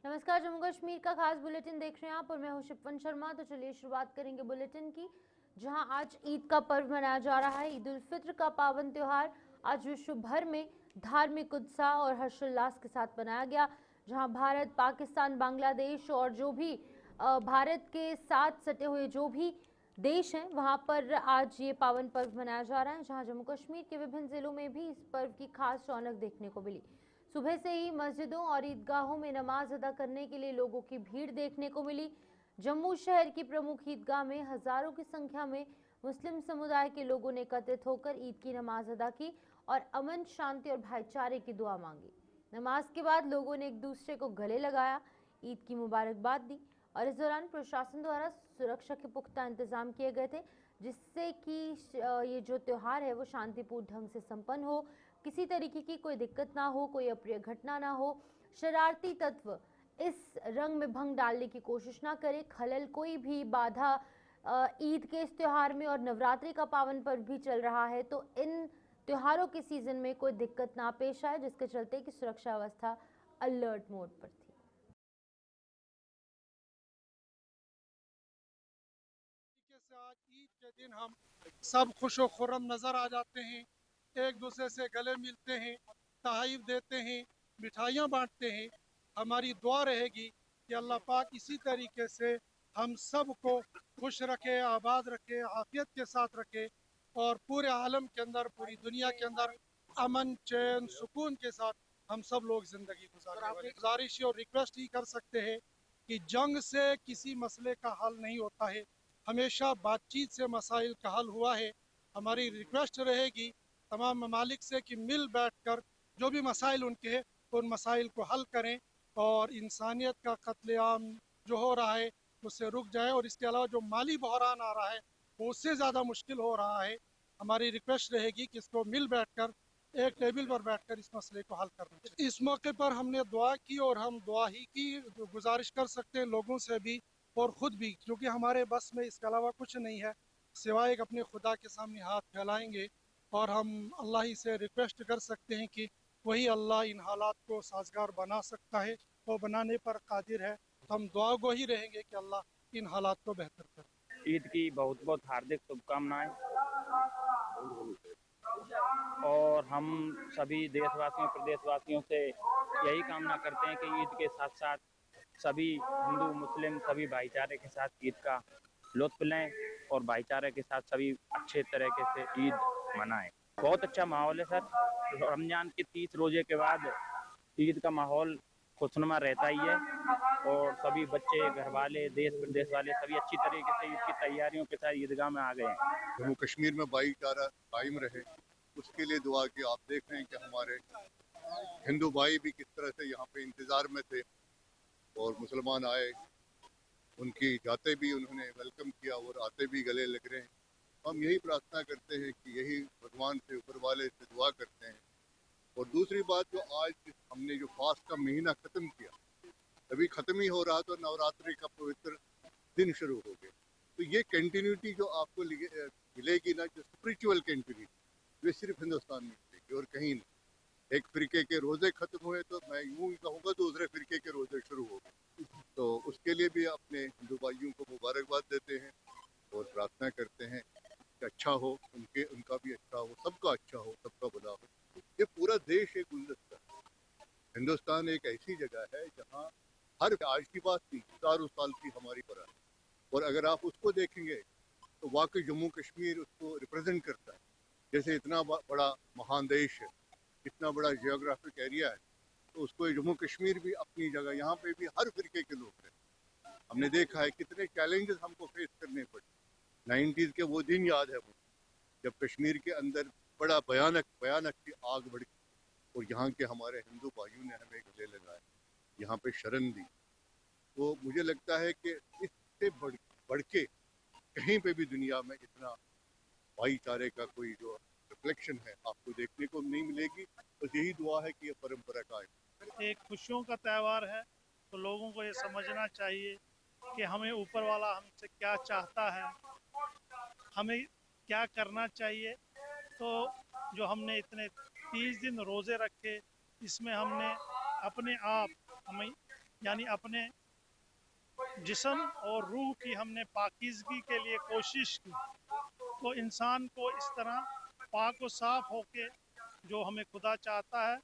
नमस्कार, जम्मू कश्मीर का खास बुलेटिन देख रहे हैं आप और मैं हूं शिपवन शर्मा। तो चलिए शुरुआत करेंगे बुलेटिन की, जहां आज ईद का पर्व मनाया जा रहा है। ईद उल फित्र का पावन त्योहार आज विश्व भर में धार्मिक उत्साह और हर्षोल्लास के साथ मनाया गया, जहां भारत, पाकिस्तान, बांग्लादेश और जो भी भारत के साथ सटे हुए जो भी देश हैं वहां पर आज ये पावन पर्व मनाया जा रहा है। जहां जम्मू कश्मीर के विभिन्न जिलों में भी इस पर्व की खास रौनक देखने को मिली। सुबह से ही मस्जिदों और ईदगाहों में नमाज अदा करने के लिए लोगों की भीड़ देखने को मिली। जम्मू शहर की प्रमुख ईदगाह में हजारों की संख्या में मुस्लिम समुदाय के लोगों ने एकत्रित होकर ईद की नमाज अदा की और अमन, शांति और भाईचारे की दुआ मांगी। नमाज के बाद लोगों ने एक दूसरे को गले लगाया, ईद की मुबारकबाद दी और इस दौरान प्रशासन द्वारा सुरक्षा के पुख्ता इंतजाम किए गए थे, जिससे कि ये जो त्योहार है वो शांतिपूर्ण ढंग से संपन्न हो, किसी तरीके की कोई दिक्कत ना हो, कोई अप्रिय घटना ना हो, शरारती तत्व इस रंग में भंग डालने की कोशिश ना करे, खलल कोई भी बाधा ईद के इस त्योहार में और नवरात्रि का पावन पर्व भी चल रहा है तो इन त्योहारों के सीजन में कोई दिक्कत ना पेश आए, जिसके चलते कि सुरक्षा व्यवस्था अलर्ट मोड पर थी। से आज ईद के दिन हम सब खुशो खुर्रम नज़र आ जाते हैं, एक दूसरे से गले मिलते हैं, तहाइफ देते हैं, मिठाइयाँ बांटते हैं। हमारी दुआ रहेगी कि अल्लाह पाक इसी तरीके से हम सब को खुश रखे, आबाद रखे, आफियत के साथ रखे और पूरे आलम के अंदर, पूरी दुनिया के अंदर अमन, चैन, सुकून के साथ हम सब लोग ज़िंदगी गुजारें। गुजारिश और रिक्वेस्ट ही कर सकते हैं कि जंग से किसी मसले का हल नहीं होता है, हमेशा बातचीत से मसाइल का हल हुआ है। हमारी रिक्वेस्ट रहेगी तमाम ममालिक से कि मिल बैठ कर जो भी मसाइल उनके हैं उन मसाइल को हल करें और इंसानियत का कत्लेआम जो हो रहा है उससे रुक जाए। और इसके अलावा जो माली बहरान आ रहा है वो उससे ज़्यादा मुश्किल हो रहा है। हमारी रिक्वेस्ट रहेगी कि इसको मिल बैठ कर एक टेबल पर बैठकर इस मसले को हल करना चाहिए। इस मौके पर हमने दुआ की और हम दुआ ही की गुजारिश कर सकते हैं लोगों से भी और ख़ुद भी, क्योंकि हमारे बस में इसके अलावा कुछ नहीं है सिवाय एक अपने खुदा के सामने हाथ फैलाएंगे और हम अल्लाह ही से रिक्वेस्ट कर सकते हैं कि वही अल्लाह इन हालात को साजगार बना सकता है और बनाने पर कादिर है। तो हम दुआ गो ही रहेंगे कि अल्लाह इन हालात को बेहतर करे। ईद की बहुत बहुत हार्दिक शुभकामनाएं और हम सभी देशवासियों प्रदेशवासियों से यही कामना करते हैं कि ईद के साथ साथ सभी हिंदू मुस्लिम सभी भाईचारे के साथ ईद का लुत्फ लें और भाईचारे के साथ सभी अच्छे तरीके से ईद मनाएं। बहुत अच्छा माहौल है सर। रमजान के 30 रोजे के बाद ईद का माहौल खुशनुमा रहता ही है और सभी बच्चे, घर वाले, देश प्रदेश वाले सभी अच्छी तरीके से ईद की तैयारियों के साथ ईदगाह में आ गए हैं। जम्मू कश्मीर में भाईचारा कायम रहे उसके लिए दुआ की। आप देख रहे हैं कि हमारे हिंदू भाई भी किस तरह से यहाँ पे इंतज़ार में थे और मुसलमान आए, उनकी जाते भी उन्होंने वेलकम किया और आते भी गले लग रहे हैं। हम यही प्रार्थना करते हैं कि यही भगवान से, ऊपर वाले से दुआ करते हैं। और दूसरी बात, जो आज हमने जो फास्ट का महीना ख़त्म किया, अभी ख़त्म ही हो रहा तो नवरात्रि का पवित्र दिन शुरू हो गए, तो ये कंटिन्यूटी जो आपको मिलेगी ना, जो स्पिरिचुअल कंटिन्यूटी, वे सिर्फ हिंदुस्तान में मिलेगी और कहीं नहीं। एक फिरके के रोज़े ख़त्म हुए तो मैं यूँ ही कहूँगा दूसरे फिरके के रोज़े शुरू हो गए। तो उसके लिए भी अपने हिंदू भाइयों को मुबारकबाद देते हैं और प्रार्थना करते हैं कि अच्छा हो, उनका भी अच्छा हो, सबका अच्छा हो, सबका भला हो। ये पूरा देश एक गुलदस्ता है। हिंदुस्तान एक ऐसी जगह है जहाँ हर, आज की बात नहीं, हज़ारों साल की हमारी परंपरा, और अगर आप उसको देखेंगे तो वाकई जम्मू कश्मीर उसको रिप्रेजेंट करता है। जैसे इतना बड़ा महान देश है, इतना बड़ा जियोग्राफिक एरिया है, तो उसको जम्मू कश्मीर भी अपनी जगह, यहाँ पे भी हर फिरके के लोग हैं। हमने देखा है कितने चैलेंजेस हमको फेस करने पड़े। 90s के वो दिन याद है मुझे, जब कश्मीर के अंदर बड़ा भयानक की आग बढ़ी और यहाँ के हमारे हिंदू भाइयों ने हमें गले लगाए, यहाँ पे शरण दी। तो मुझे लगता है कि इससे बढ़ के कहीं पे भी दुनिया में इतना भाईचारे का कोई जो रिफ्लेक्शन है आपको देखने को नहीं मिलेगी। तो यही दुआ है कि ये परंपरा कायम। एक खुशियों का त्यौहार है, तो लोगों को ये समझना चाहिए कि हमें ऊपर वाला हमसे क्या चाहता है, हमें क्या करना चाहिए। तो जो हमने इतने 30 दिन रोज़े रखे, इसमें हमने अपने आप हमें यानी अपने जिस्म और रूह की हमने पाकीज़गी के लिए कोशिश की, तो इंसान को इस तरह पाक व साफ होके जो हमें खुदा चाहता है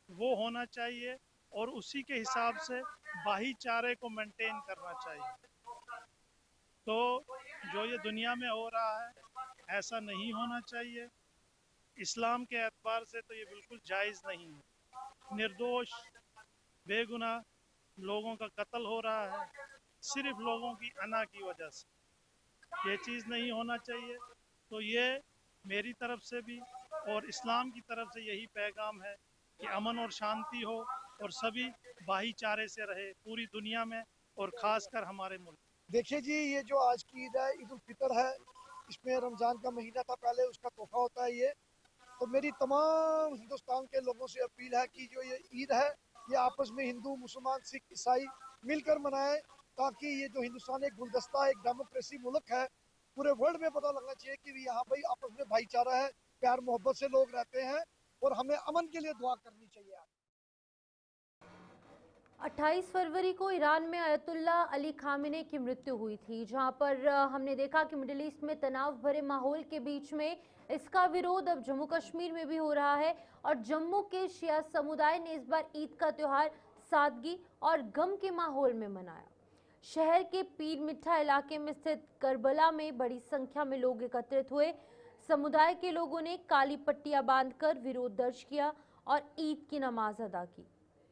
वो होना चाहिए और उसी के हिसाब से भाईचारे को मेंटेन करना चाहिए। तो जो ये दुनिया में हो रहा है ऐसा नहीं होना चाहिए। इस्लाम के एतबार से तो ये बिल्कुल जायज़ नहीं है। निर्दोष बेगुनाह लोगों का कत्ल हो रहा है सिर्फ लोगों की अना की वजह से। ये चीज़ नहीं होना चाहिए। तो ये मेरी तरफ से भी और इस्लाम की तरफ से यही पैगाम है कि अमन और शांति हो और सभी भाईचारे से रहे पूरी दुनिया में और ख़ासकर हमारे मुल्क। देखिए जी, ये जो आज की ईद है, ईद उल फितर है, इसमें रमज़ान का महीना था पहले, उसका तोहफा होता है ये। तो मेरी तमाम हिंदुस्तान के लोगों से अपील है कि जो ये ईद है ये आपस में हिंदू, मुसलमान, सिख, ईसाई मिलकर मनाएं, ताकि ये जो हिंदुस्तान एक गुलदस्ता, एक डेमोक्रेसी मुल्क है, पूरे वर्ल्ड में पता लगना चाहिए कि यहाँ भाई आपस में भाईचारा है, प्यार मोहब्बत से लोग रहते हैं और हमें अमन के लिए दुआ करनी चाहिए। 28 फरवरी को ईरान में अयतुल्ला अली खामेनी की मृत्यु हुई थी, जहां पर हमने देखा कि मिडिल ईस्ट में तनाव भरे माहौल के बीच में इसका विरोध अब जम्मू कश्मीर में भी हो रहा है और जम्मू के शिया समुदाय ने इस बार ईद का त्योहार सादगी और गम के माहौल में मनाया। शहर के पीर मिठा इलाके में स्थित करबला में बड़ी संख्या में लोग एकत्रित हुए। समुदाय के लोगों ने काली पट्टियां बांधकर विरोध दर्ज किया और ईद की नमाज अदा की।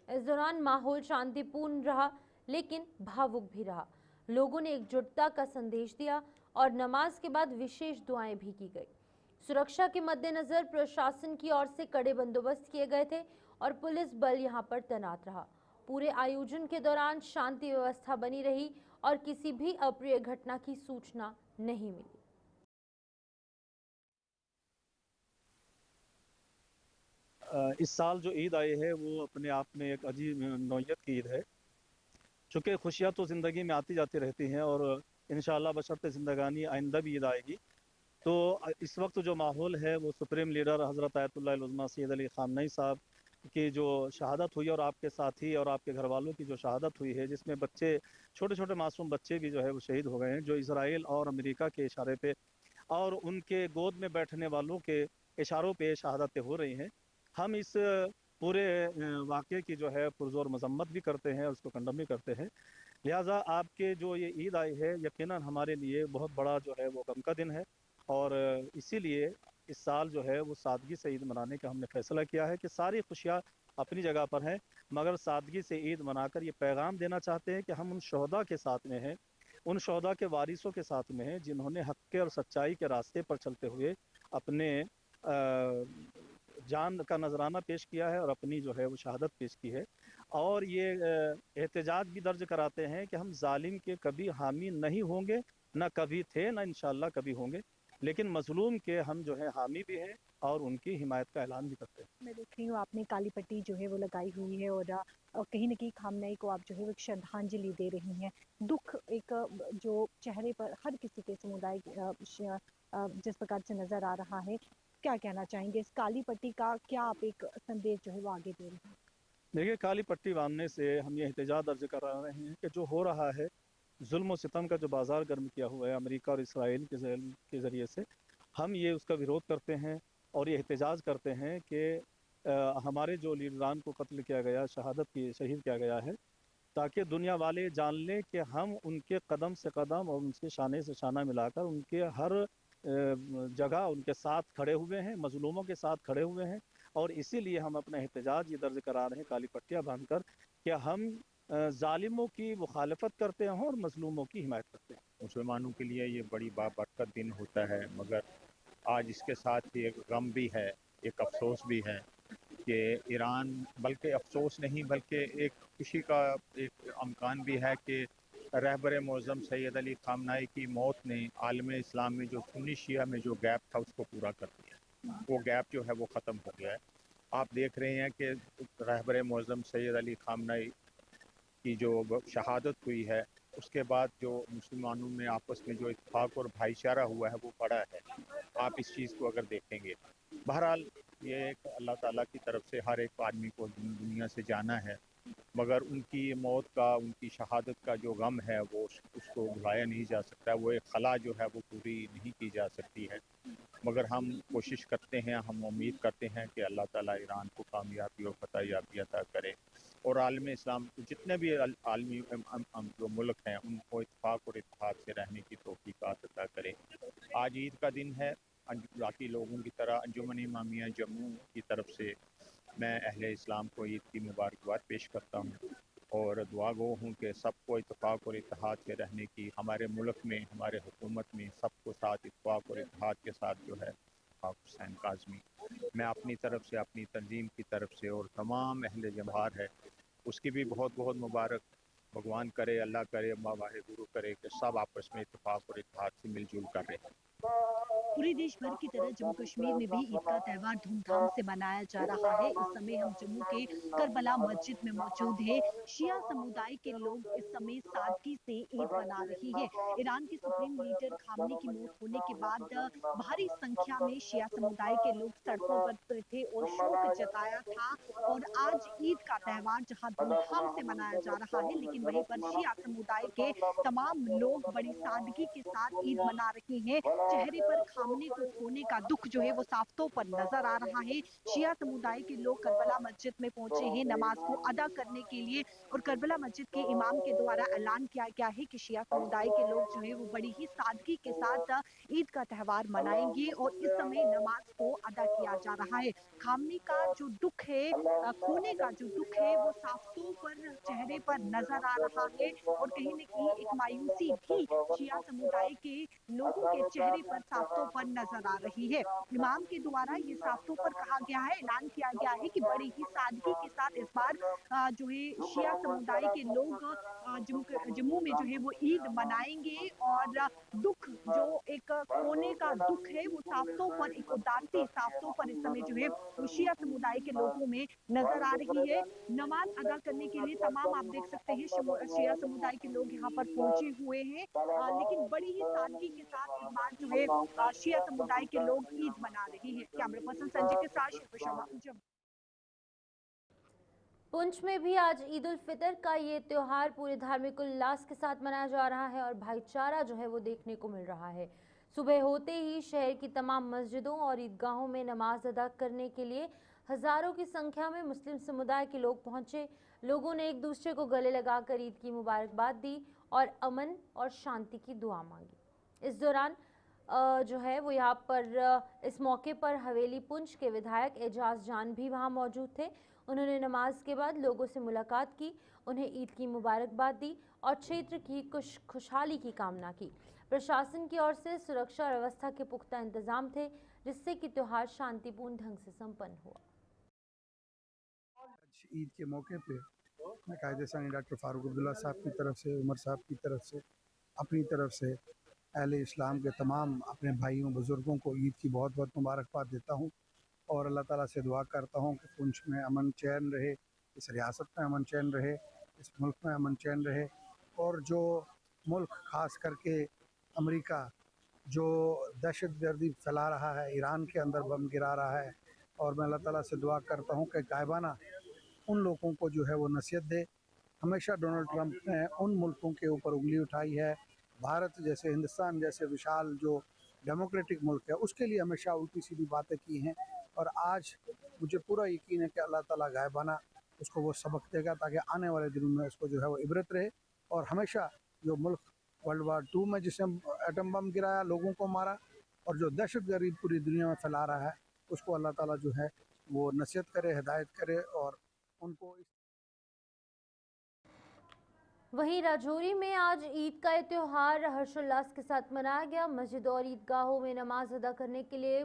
इस दौरान माहौल शांतिपूर्ण रहा लेकिन भावुक भी रहा। लोगों ने एकजुटता का संदेश दिया और नमाज के बाद विशेष दुआएं भी की गई। सुरक्षा के मद्देनजर प्रशासन की ओर से कड़े बंदोबस्त किए गए थे और पुलिस बल यहां पर तैनात रहा। पूरे आयोजन के दौरान शांति व्यवस्था बनी रही और किसी भी अप्रिय घटना की सूचना नहीं मिली। इस साल जो ईद आई है वो अपने आप में एक अजीब नौयत की ईद है। चूँकि खुशियाँ तो ज़िंदगी में आती जाती रहती हैं और इंशाअल्लाह बशर्ते ज़िंदगानी आइंदा भी ईद आएगी। तो इस वक्त जो माहौल है वो सुप्रीम लीडर हज़रत आयतुल्लाह उज़्मा सैयद अली ख़ामनेई साहब की जो शहादत हुई और आपके साथी और आपके घर वालों की जो शहादत हुई है, जिसमें बच्चे, छोटे छोटे मासूम बच्चे भी जो है वो शहीद हो गए हैं, जो इसराइल और अमेरिका के इशारे पे और उनके गोद में बैठने वालों के इशारों पे शहादतें हो रही हैं। हम इस पूरे वाक़े की जो है पुरज़ोर मज़म्मत भी करते हैं और उसको कंडम भी करते हैं। लिहाजा आपके जो ये ईद आई है यकीनन हमारे लिए बहुत बड़ा जो है वो गम का दिन है और इसीलिए इस साल जो है वो सादगी से ईद मनाने का हमने फैसला किया है कि सारी खुशियाँ अपनी जगह पर हैं, मगर सादगी से ईद मनाकर ये पैगाम देना चाहते हैं कि हम उन शोहदा के साथ में हैं, उन शोहदा के वारिसों के साथ में हैं जिन्होंने हक़ के और सच्चाई के रास्ते पर चलते हुए अपने जान का नजराना पेश किया है और अपनी जो है वो शहादत पेश की है। और ये एहतजाज भी दर्ज कराते हैं कि हम जालिम के कभी हामी नहीं होंगे, ना कभी थे, ना इंशाअल्लाह कभी होंगे, लेकिन मजलूम के हम जो है हामी भी हैं और उनकी हिमायत का ऐलान भी करते हैं। मैं देख रही हूँ आपने काली पट्टी जो है वो लगाई हुई है और कहीं न कहीं खामनेई को आप जो है वो एक श्रद्धांजलि दे रही हैं। दुख एक जो चेहरे पर हर किसी के समुदाय जिस प्रकार से नज़र आ रहा है, क्या कहना चाहेंगे इस काली पट्टी का, क्या आप एक संदेश जो है वो आगे दे रहे हैं? देखिए, काली पट्टी बांधने से हम ये एहतजाज दर्ज करा रहे हैं कि जो हो रहा है जुल्म और सितम का जो बाजार गर्म किया हुआ है अमेरिका और इसराइल के ज़रिए से, हम ये उसका विरोध करते हैं और ये एहतजाज करते हैं कि हमारे जो लीडरान को कत्ल किया गया, शहीद किया गया है, ताकि दुनिया वाले जान लें कि हम उनके कदम से कदम और उनके शाने से शाना मिलाकर उनके हर जगह उनके साथ खड़े हुए हैं, मजलूमों के साथ खड़े हुए हैं और इसीलिए हम अपना एहतजाज ये दर्ज करा रहे हैं काली पट्टियाँ बांधकर कि हम जालिमों की मुखालफत करते हैं और मजलूमों की हिमायत करते हैं। मुसलमानों के लिए ये बड़ी बाबरकत दिन होता है, मगर आज इसके साथ ही एक गम भी है, एक अफसोस भी है कि ईरान, बल्कि अफसोस नहीं बल्कि एक खुशी का एक अमकान भी है कि रहबर मोअज़्ज़म सैयद अली ख़ामनेई की मौत ने आलम इस्लाम में जो सुन्नी शिया में जो गैप था उसको पूरा कर दिया। वो गैप जो है वो ख़त्म हो गया है। आप देख रहे हैं कि रहबर मोअज़्ज़म सैयद अली ख़ामनेई की जो शहादत हुई है उसके बाद जो मुसलमानों में आपस में जो इत्तेफाक और भाईचारा हुआ है वो बड़ा है। आप इस चीज़ को अगर देखेंगे, बहरहाल ये एक अल्लाह ताला की तरफ से हर एक आदमी को दुनिया से जाना है, मगर उनकी मौत का, उनकी शहादत का जो गम है वो उसको भुलाया नहीं जा सकता। वो एक खला जो है वो पूरी नहीं की जा सकती है। मगर हम कोशिश करते हैं, हम उम्मीद करते हैं कि अल्लाह ताला ईरान को कामयाबी और फतह याबी अता करे और आलम इस्लाम जितने भी आलमी जो मुल्क हैं उनको इत्तेफाक और इत्तेहाद से रहने की तौफीक़ात अता करे। आज ईद का दिन है। बाकी लोगों की तरह अंजुमन इमामिया जम्मू की तरफ से मैं अहले इस्लाम को ईद की मुबारकबाद पेश करता हूँ और दुआ गो हूँ कि सबको इत्तेफाक और इत्तेहाद से रहने की, हमारे मुल्क में, हमारे हुकूमत में सबको साथ इत्तेफाक और इत्तेहाद के साथ जो है हुसैन काज़मी, मैं अपनी तरफ से, अपनी तंजीम की तरफ से और तमाम अहले जवाहर है उसकी भी बहुत बहुत मुबारक। भगवान करे, अल्लाह करे, अल्लाह वाहे गुरु करे कि सब आपस में इत्तेफाक और इत्तेहाद से मिलजुल कर रहे। पूरे देश भर की तरह जम्मू कश्मीर में भी ईद का त्यौहार धूमधाम से मनाया जा रहा है। इस समय हम जम्मू के करबला मस्जिद में मौजूद हैं। शिया समुदाय के लोग इस समय सादगी से ईद मना रही है। ईरान के सुप्रीम लीडर खामनी की मौत होने के बाद भारी संख्या में शिया समुदाय के लोग सड़कों पर उतरे थे और शोक जताया था। और आज ईद का त्यौहार जहां धूमधाम से मनाया जा रहा है, लेकिन वहीं पर शिया समुदाय के तमाम लोग बड़ी सादगी के साथ ईद मना रहे हैं। चेहरे पर खामने को खोने का दुख जो है वो साफ तौर पर नजर आ रहा है। शिया समुदाय के लोग करबला मस्जिद में पहुंचे हैं नमाज को अदा करने के लिए और करबला मस्जिद के इमाम के द्वारा ऐलान किया गया है कि शिया समुदाय के लोग जो है वो बड़ी ही सादगी के साथ ईद का त्यौहार मनाएंगे और इस समय नमाज को अदा किया जा रहा है। खामने का जो दुख है, खोने का जो दुख है वो साफ तौर पर चेहरे पर नजर आ रहा है और कहीं न कहीं एक मायूसी भी शिया समुदाय के लोगों के चेहरे पर साफ तौर पर नजर आ रही है। इमाम के द्वारा ये साफ तौर पर कहा गया है, ऐलान किया गया है कि बड़ी ही सादगी के साथ इस बार जो है शिया समुदाय के लोग जम्मू में जो है वो ईद मनाएंगे और दुख जो एक खोने का दुख है वो साफ तौर पर, एक उदासी साफ तौर पर इस समय जो है वो शिया समुदाय के लोगों में नजर आ रही है। नमाज अदा करने के लिए तमाम आप देख सकते हैं शिया समुदाय के लोग यहाँ पर पहुंचे हुए हैं, लेकिन बड़ी ही सादगी के साथ इस बार जो है शिया समुदाय के लोग ईद मना रहे हैं। कैमरा पर्सन संजय के साथ शिल्पा शर्मा, जम्मू। पुंछ में भी आज ईद उल फितर का ये त्योहार पूरे धार्मिक उल्लास के साथ मनाया जा रहा है और भाईचारा जो है वो देखने को मिल रहा है। सुबह होते ही शहर की तमाम मस्जिदों और ईदगाहों में नमाज अदा करने के लिए हजारों की संख्या में मुस्लिम समुदाय के लोग पहुंचे। लोगों ने एक दूसरे को गले लगाकर ईद की मुबारकबाद दी और अमन और शांति की दुआ मांगी। इस दौरान जो है वो यहाँ पर इस मौके पर हवेली पुंछ के विधायक एजाज जान भी वहाँ मौजूद थे। उन्होंने नमाज के बाद लोगों से मुलाकात की, उन्हें ईद की मुबारकबाद दी और क्षेत्र की खुशहाली की कामना की। प्रशासन की ओर से सुरक्षा व्यवस्था के पुख्ता इंतजाम थे, जिससे कि त्योहार शांतिपूर्ण ढंग से संपन्न हुआ। ईद के मौके पे मैं कायदेसानी डॉक्टर फारूक अब्दुल्ला साहब की तरफ से, उमर साहब की तरफ से, अपनी तरफ से अहले इस्लाम के तमाम अपने भाइयों बुज़ुर्गों को ईद की बहुत बहुत मुबारकबाद देता हूँ और अल्लाह ताला से दुआ करता हूँ कि पुंछ में अमन चैन रहे, इस रियासत में अमन चैन रहे, इस मुल्क में अमन चैन रहे। और जो मुल्क ख़ास करके अमेरिका जो दहशतगर्दी फैला रहा है, ईरान के अंदर बम गिरा रहा है, और मैं अल्लाह ताला से दुआ करता हूँ कि गायबाना उन लोगों को जो है वो नसीहत दे। हमेशा डोनाल्ड ट्रंप ने उन मुल्कों के ऊपर उंगली उठाई है, भारत जैसे, हिंदुस्तान जैसे विशाल जो डेमोक्रेटिक मुल्क है उसके लिए हमेशा उल्टी सीधी बातें की हैं। और आज मुझे पूरा यकीन है कि अल्लाह ताला गायबाना उसको वो सबक देगा ताकि आने वाले दिनों में उसको जो है वो इबरत रहे। और हमेशा जो मुल्क वर्ल्ड वार 2 में जिसने एटम बम गिराया, लोगों को मारा, और जो दहशतगर्दी पूरी दुनिया में फैला रहा है, उसको अल्लाह ताला जो है वो नसीहत करे, हिदायत करे और उनको। वहीं राजौरी में आज ईद का त्योहार हर्षोल्लास के साथ मनाया गया। मस्जिद और ईदगाहों में नमाज अदा करने के लिए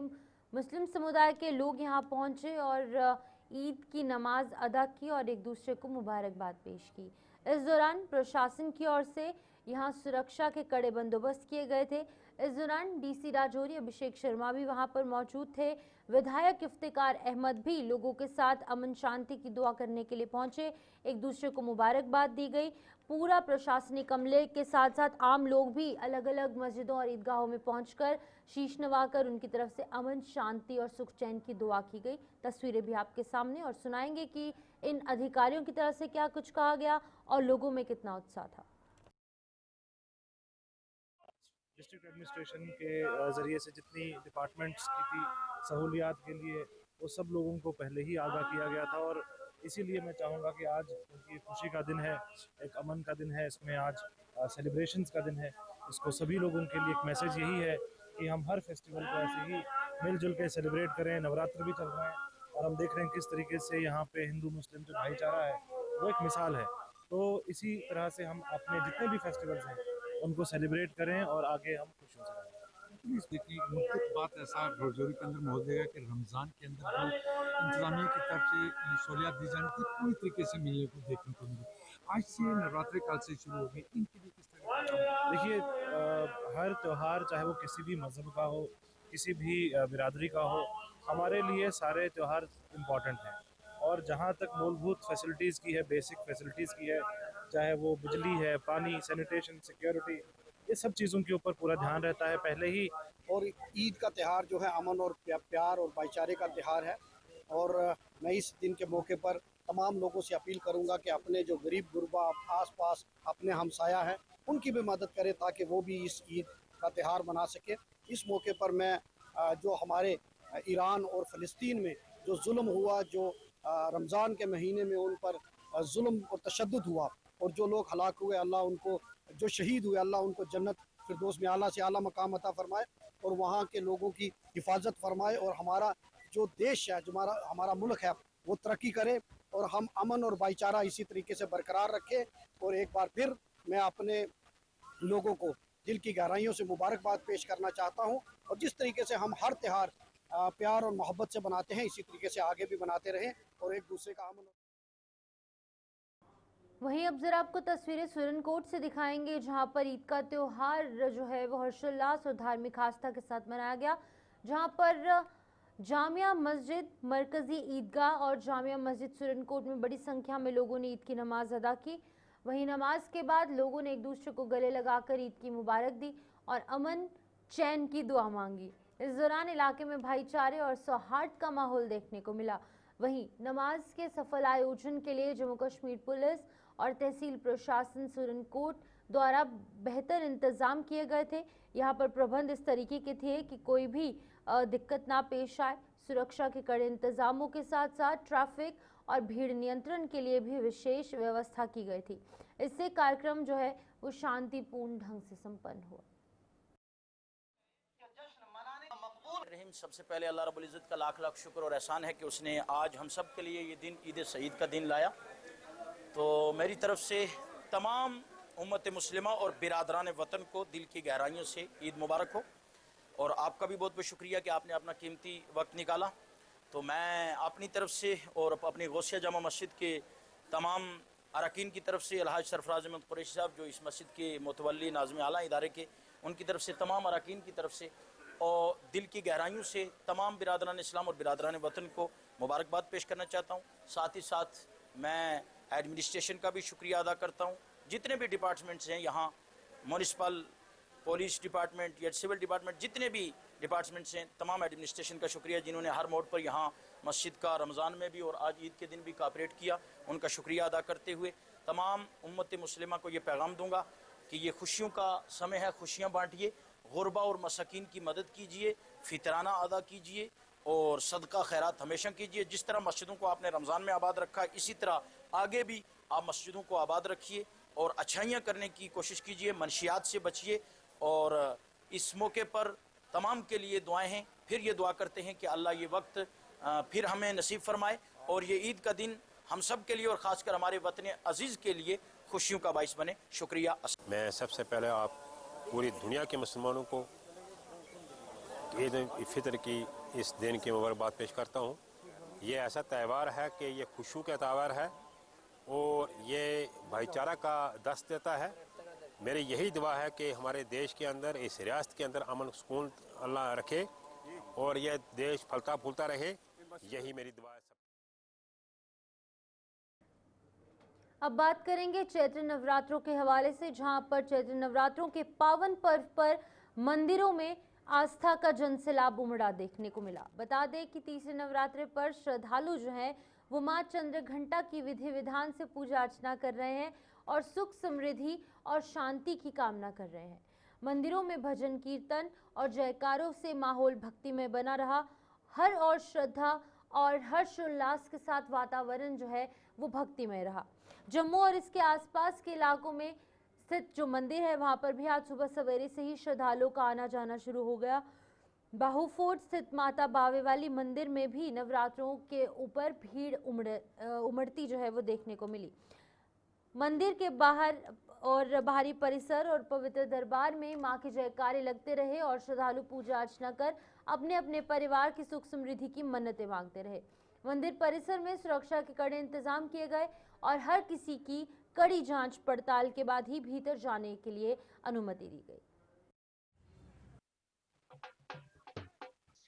मुस्लिम समुदाय के लोग यहां पहुंचे और ईद की नमाज अदा की और एक दूसरे को मुबारकबाद पेश की। इस दौरान प्रशासन की ओर से यहां सुरक्षा के कड़े बंदोबस्त किए गए थे। इस दौरान डीसी राजौरी अभिषेक शर्मा भी वहां पर मौजूद थे। विधायक इफ्तिकार अहमद भी लोगों के साथ अमन शांति की दुआ करने के लिए पहुंचे, एक दूसरे को मुबारकबाद दी गई। पूरा प्रशासनिक अमले के साथ साथ आम लोग भी अलग अलग मस्जिदों और ईदगाहों में पहुंचकर शीश नवाकर उनकी तरफ से अमन शांति और सुख चैन की दुआ की गई। तस्वीरें भी आपके सामने और सुनाएंगे कि इन अधिकारियों की तरफ से क्या कुछ कहा गया और लोगों में कितना उत्साह था। डिस्ट्रिक्ट एडमिनिस्ट्रेशन के ज़रिए से जितनी डिपार्टमेंट्स की थी सहूलियात के लिए, वो सब लोगों को पहले ही आगाह किया गया था। और इसीलिए मैं चाहूँगा कि आज क्योंकि खुशी का दिन है, एक अमन का दिन है, इसमें आज सेलिब्रेशंस का दिन है, इसको सभी लोगों के लिए एक मैसेज यही है कि हम हर फेस्टिवल को ऐसे ही मिलजुल के सेलिब्रेट करें। नवरात्र भी चल रहे हैं और हम देख रहे हैं किस तरीके से यहाँ पे हिंदू मुस्लिम जो भाईचारा है वो एक मिसाल है। तो इसी तरह से हम अपने जितने भी फेस्टिवल्स हैं उनको सेलिब्रेट करें और आगे हम खुशियों से रहें। देखिए मुख्य बात ऐसा जोरी के अंदर महोदय है कि रमज़ान के अंदर जो इंतजामिया की तरफ से सहूलियात दी जानी थी पूरी तरीके से मिलने को देखने को मिली। आज से नवरात्रि काल से शुरू हो गई, इनके लिए किस तरह? देखिए हर त्यौहार चाहे वो किसी भी मज़हब का हो, किसी भी बिरादरी का हो, हमारे लिए सारे त्यौहार इम्पॉर्टेंट हैं। और जहाँ तक मूलभूत फैसिलिटीज़ की है, बेसिक फैसिलिटीज़ की है, चाहे वो बिजली है, पानी, सैनिटेशन, सिक्योरिटी, ये सब चीज़ों के ऊपर पूरा ध्यान रहता है पहले ही। और ईद का त्यौहार जो है अमन और प्यार और भाईचारे का त्यौहार है। और मैं इस दिन के मौके पर तमाम लोगों से अपील करूंगा कि अपने जो गरीब गुरबा आस-पास अपने हमसाया हैं उनकी भी मदद करें ताकि वो भी इस ईद का त्यौहार मना सके। इस मौके पर मैं जो हमारे ईरान और फ़लस्तीन में जो जुल्म हुआ, जो रमज़ान के महीने में उन पर जुल्म और तशद्दुद हुआ और जो लोग हलाक हुए, अल्लाह उनको, जो शहीद हुए, अल्लाह उनको जन्नत फिरदौस में आला से आला मकाम अता फरमाए और वहाँ के लोगों की हिफाजत फरमाए और हमारा जो देश है, जो हमारा मुल्क है वो तरक्की करे और हम अमन और भाईचारा इसी तरीके से बरकरार रखें। और एक बार फिर मैं अपने लोगों को दिल की गहराइयों से मुबारकबाद पेश करना चाहता हूँ और जिस तरीके से हम हर त्यौहार प्यार और मोहब्बत से बनाते हैं इसी तरीके से आगे भी बनाते रहें और एक दूसरे का अमन। वहीं अब जरा आपको तस्वीरें सुरनकोट से दिखाएंगे जहां पर ईद का त्यौहार जो है वो हर्षोल्लास और धार्मिक आस्था के साथ मनाया गया, जहां पर जामिया मस्जिद, मरकजी ईदगाह और जामिया मस्जिद सुरनकोट में बड़ी संख्या में लोगों ने ईद की नमाज अदा की। वहीं नमाज के बाद लोगों ने एक दूसरे को गले लगाकर ईद की मुबारक दी और अमन चैन की दुआ मांगी। इस दौरान इलाके में भाईचारे और सौहार्द का माहौल देखने को मिला। वहीं नमाज के सफल आयोजन के लिए जम्मू कश्मीर पुलिस और तहसील प्रशासन सुरनकोट द्वारा बेहतर इंतजाम किए गए थे। यहाँ पर प्रबंध इस तरीके के थे कि कोई भी दिक्कत ना पेश आए। सुरक्षा के कड़े इंतजामों के साथ साथ ट्रैफिक और भीड़ नियंत्रण के लिए भी विशेष व्यवस्था की गई थी। इससे कार्यक्रम जो है वो शांतिपूर्ण ढंग से संपन्न हुआ। सबसे पहले अल्लाह रब्बुल इज़्ज़त का लाख लाख शुक्र और एहसान है कि उसने आज हम सब के लिए ये दिन ईद सईद का दिन लाया। तो मेरी तरफ से तमाम उम्मत मुस्लिमा और बिरादरान वतन को दिल की गहराइयों से ईद मुबारक हो और आपका भी बहुत बहुत शुक्रिया कि आपने अपना कीमती वक्त निकाला। तो मैं अपनी तरफ से और अपनी गौसिया जामा मस्जिद के तमाम अरकान की तरफ से अलहाज सरफराज अहमद कुरैशी साहब जो इस मस्जिद के मुतवल्ली नाज़िम आला इदारे के, उनकी तरफ से तमाम अरकान की तरफ से और दिल की गहराइयों से तमाम बिरादरान इस्लाम और बिरादरान वतन को मुबारकबाद पेश करना चाहता हूँ। साथ ही साथ मैं एडमिनिस्ट्रेशन का भी शुक्रिया अदा करता हूँ। जितने भी डिपार्टमेंट्स हैं यहाँ, म्यूनिसिपल, पुलिस डिपार्टमेंट या सिविल डिपार्टमेंट, जितने भी डिपार्टमेंट्स हैं, तमाम एडमिनिस्ट्रेशन का शुक्रिया जिन्होंने हर मोड़ पर यहाँ मस्जिद का रमज़ान में भी और आज ईद के दिन भी कोऑपरेट किया। उनका शुक्रिया अदा करते हुए तमाम उम्मत मुस्लिमा को ये पैगाम दूंगा कि ये खुशियों का समय है, खुशियाँ बांटिए, गुरबा और मसाकीन की मदद कीजिए, फितराना अदा कीजिए और सदका खैरात हमेशा कीजिए। जिस तरह मस्जिदों को आपने रमज़ान में आबाद रखा है, इसी तरह आगे भी आप मस्जिदों को आबाद रखिए और अच्छाइयाँ करने की कोशिश कीजिए, मनशियात से बचिए। और इस मौके पर तमाम के लिए दुआएं हैं। फिर ये दुआ करते हैं कि अल्लाह ये वक्त फिर हमें नसीब फरमाए और ये ईद का दिन हम सब के लिए और ख़ासकर हमारे वतन अजीज़ के लिए खुशियों का बाइस बने। शुक्रिया। मैं सबसे पहले आप पूरी दुनिया के मुसलमानों को ईद फितर की इस दिन की मुबारकबाद पेश करता हूँ। ये ऐसा त्यौहार है कि ये खुशियों का त्यौहार है और ये भाईचारा का दस्त देता है। मेरी यही दुआ है कि हमारे देश के अंदर, इस रियासत के अंदर अमन सुकून अल्लाह रखे और ये देश फलता फूलता रहे, यही मेरी दुआ है। अब बात करेंगे चैत्र नवरात्रों के हवाले से, जहां पर चैत्र नवरात्रों के पावन पर्व पर मंदिरों में आस्था का जनसैलाब उमड़ा देखने को मिला। बता दें कि तीसरे नवरात्रे पर श्रद्धालु जो हैं वो मां चंद्र घंटा की विधि विधान से पूजा अर्चना कर रहे हैं और सुख समृद्धि और शांति की कामना कर रहे हैं। मंदिरों में भजन कीर्तन और जयकारों से माहौल भक्तिमय बना रहा। हर और श्रद्धा और हर्षोल्लास के साथ वातावरण जो है वो भक्तिमय रहा। जम्मू और इसके आसपास के इलाकों में स्थित जो मंदिर है वहां पर भी आज सुबह सवेरे से ही श्रद्धालुओं का आना जाना शुरू हो गया। बाहू फोर्ट स्थित माता बावे वाली मंदिर में भी नवरात्रों के ऊपर भीड़ उमड़ती जो है वो देखने को मिली। मंदिर के बाहर और बाहरी परिसर और पवित्र दरबार में मां के जयकारे लगते रहे और श्रद्धालु पूजा अर्चना कर अपने अपने परिवार की सुख समृद्धि की मन्नतें मांगते रहे। मंदिर परिसर में सुरक्षा के कड़े इंतजाम किए गए और हर किसी की कड़ी जांच पड़ताल के बाद ही भीतर जाने के लिए अनुमति दी गई।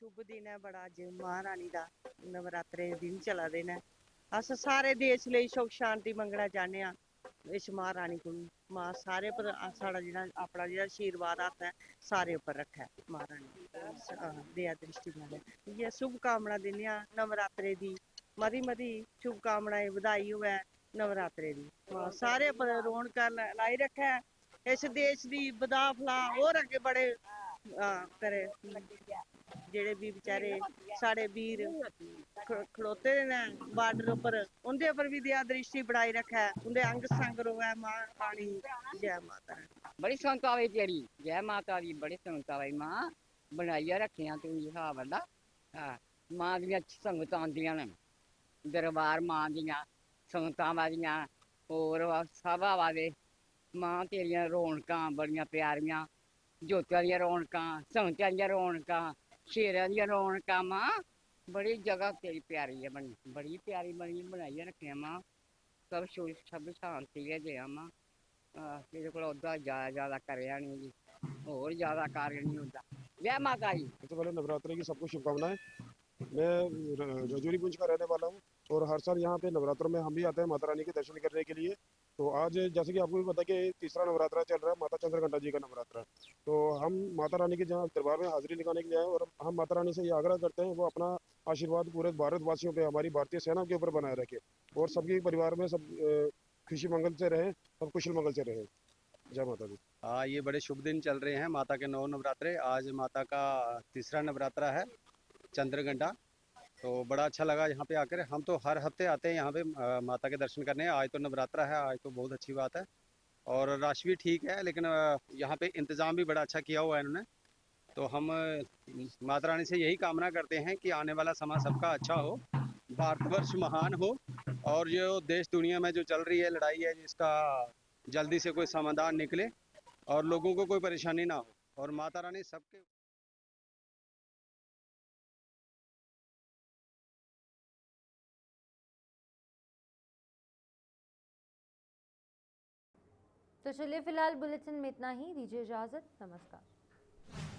शुभ दिन है बड़ा अज महारानी का नवरात्रे दिन चला दिन है। अस सारे देश लिए सुख शांति मंगना चाहते हैं इस महारानी को। मां सारे पर साड़ा जिहड़ा अपना जिहड़ा आशीर्वाद हत्थ है सारे उपर रखे महारानी दया दृष्टि बनाए। ये शुभकामना दिन्ने आं नवरात्रे दी मती मती शुभकामनाएं बधाई होवे नवरात्रे दी। मां सारे पर रौनक लाई रखे इस देश दी बदा फला और अगे बड़े करे। जेड़े भी बेचारे साढ़े वीर खड़ोते ने बार्डर उपर उंदे उपर भी दया दृष्टि बनाई रखे उंदे अंग संग रोवे मां रानी। जय माता रानी। बड़ी संगत आवे तेरी जय माता दी बड़ी संगत आवे मां बनाइया रखिया तू हिसाब वाला। मां दियां संगत आंदियां ने दरबार मां दियां संगतां वालियां होर सब आवा दे। मां तेरियां रौनकां बड़ियां प्यारियां जोतां दियां रौनकां संगतां दियां रौनकां शेरां दियां रौनकां। मां बड़ी जगह तेरी प्यारी है बनी बड़ी प्यारी बनी बनाइया रखिया मां। सब सब शांति है जया मां। मेरे को उदा ज्यादा करया नहीं जी होर ज्यादा कार्य नहीं होता। जय माता जी। सबसे पहले नवरात्रि की सबको शुभकामनाएं। मैं रजौरी पुंज का रहने वाला हूँ और हर साल यहाँ पे नवरात्रों में हम भी आते हैं माता रानी के दर्शन करने के लिए। तो आज जैसे कि आपको भी पता कि तीसरा नवरात्रा चल रहा है माता चंद्रघंटा जी का नवरात्रा। तो हम माता रानी के जहाँ दरबार में हाजिरी लगाने के लिए आए और हम माता रानी से ये आग्रह करते हैं वो अपना आशीर्वाद पूरे भारतवासियों पे हमारी भारतीय सेना के ऊपर बनाए रखे और सबके परिवार में सब खुशी मंगल से रहे सब कुशल मंगल से रहे। जय माता दी। हाँ ये बड़े शुभ दिन चल रहे हैं माता के 9 नवरात्रे। आज माता का तीसरा नवरात्रा है चंद्रघंटा। तो बड़ा अच्छा लगा यहाँ पे आकर। हम तो हर हफ्ते आते हैं यहाँ पे माता के दर्शन करने। आज तो नवरात्रा है आज तो बहुत अच्छी बात है और रश भी ठीक है लेकिन यहाँ पे इंतज़ाम भी बड़ा अच्छा किया हुआ है इन्होंने। तो हम माता रानी से यही कामना करते हैं कि आने वाला समय सबका अच्छा हो भारतवर्ष महान हो और जो देश दुनिया में जो चल रही है लड़ाई है जिसका जल्दी से कोई समाधान निकले और लोगों को कोई परेशानी ना हो और माता रानी सबके। तो चलिए फिलहाल बुलेटिन में इतना ही। दीजिए इजाजत। नमस्कार।